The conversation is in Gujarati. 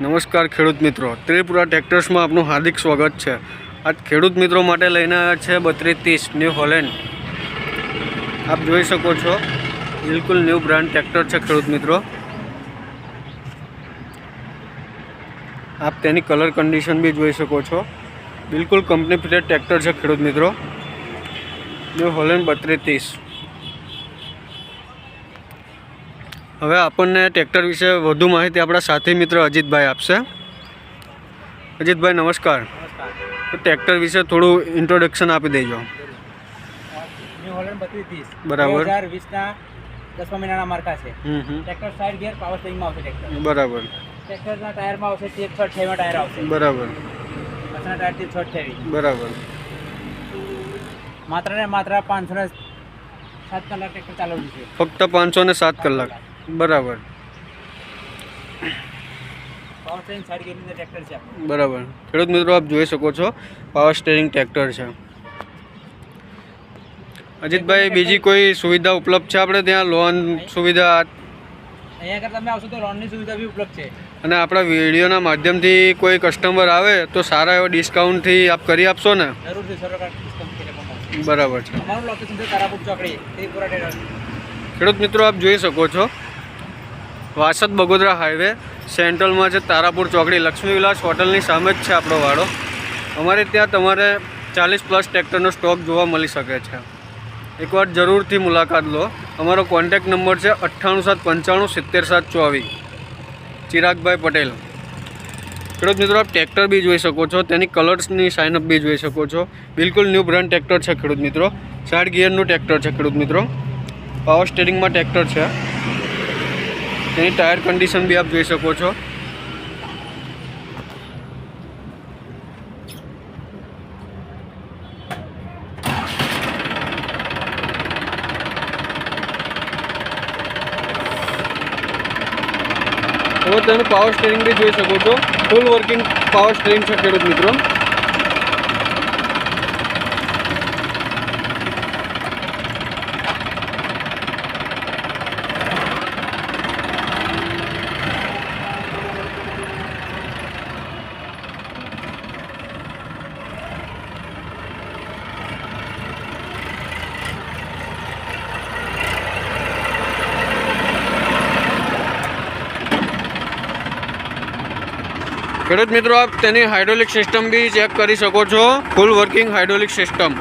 નમસ્કાર ખેડૂત મિત્રો, ત્રિપુરા ટ્રેક્ટર્સમાં આપનું હાર્દિક સ્વાગત છે। આજ ખેડૂત મિત્રો માટે લઈને આવ્યા છે 3230 ન્યૂ હોલેન્ડ। આપ જોઈ શકો છો, બિલકુલ ન્યૂ બ્રાન્ડ ટ્રેક્ટર છે ખેડૂત મિત્રો। આપ તેની કલર કન્ડિશન બી જોઈ શકો છો, બિલકુલ કંપની ફિટેડ ટ્રેક્ટર છે ખેડૂત મિત્રો, ન્યૂ હોલેન્ડ 3230। હવે આપણને ટ્રેક્ટર વિશે વધુ માહિતી આપણા સાથી મિત્ર અજીતભાઈ આપશે। અજીતભાઈ નમસ્કાર। તો ટ્રેક્ટર વિશે થોડું ઇન્ટ્રોડક્શન આપી દેજો। ન્યૂ હોલેન્ડ 3230 બરાબર। 2020ના 10મા મહિનાના માર્કા છે। ટ્રેક્ટર સાઇડ ગિયર પાવર સ્ટીરિંગમાં આવશે ટ્રેક્ટર। બરાબર। ટ્રેક્ટરના ટાયરમાં આવશે 628 માં ટાયર આવશે। બરાબર। પાછળના ટાયર 628। બરાબર। માત્ર ને માત્ર 507 કલાક ટ્રેક્ટર ચાલવાનું છે। ફક્ત 507 કલાક। બરાબર। પાવર સ્ટીરિંગ સાઇડ ગિયરની અંદર ટ્રેક્ટર છે। બરાબર। ખેડૂત મિત્રો આપ જોઈ શકો છો, પાવર સ્ટીરિંગ ટ્રેક્ટર છે। અજીતભાઈ, બીજી કોઈ સુવિધા ઉપલબ્ધ છે આપણે ત્યાં? લોન સુવિધા અહીંયા આગળ તમે આવશો તો લોનની સુવિધા બી ઉપલબ્ધ છે। અને આપણા વિડીયોના માધ્યમથી કોઈ કસ્ટમર આવે તો સારા એવા ડિસ્કાઉન્ટથી આપ કરી આપશો ને? જરૂરથી 100% બરાબર છે। અમારું લોકેશન છે તારાપુર ચોકડી, ત્રિપુરા ટ્રેડર્સ। ખેડૂત મિત્રો આપ જોઈ શકો છો, વાસદ બગોદરા હાઈવે સેન્ટ્રલમાં છે તારાપુર ચોકડી, લક્ષ્મી વિલાસ હોટલની સામે જ છે આપણો વાડો। અમારે ત્યાં તમારે 40+ ટ્રેક્ટરનો સ્ટોક જોવા મળી શકે છે। એકવાર જરૂરથી મુલાકાત લો। અમારો કોન્ટેક્ટ નંબર છે 9875 70724, ચિરાગભાઈ પટેલ। ખેડૂત મિત્રો આપ ટ્રેક્ટર બી જોઈ શકો છો, તેની કલર્સની સાઇનઅપ બી જોઈ શકો છો, બિલકુલ ન્યૂ બ્રાન્ડ ટ્રેક્ટર છે ખેડૂત મિત્રો। 60 ગિયરનું ટ્રેક્ટર છે ખેડૂત મિત્રો, પાવર સ્ટીરિંગમાં ટ્રેક્ટર છે। તેની ટાયર કન્ડિશન બી આપ જોઈ શકો છો। હવે તેનું પાવર સ્ટીરિંગ બી જોઈ શકો છો, ફૂલ વર્કિંગ પાવર સ્ટીરિંગ છે ખેડૂત મિત્રો। ખેડૂત મિત્રો આપ તેની હાઇડ્રોલિક સિસ્ટમ બી ચેક કરી શકો છો, ફૂલ વર્કિંગ હાઇડ્રોલિક સિસ્ટમ।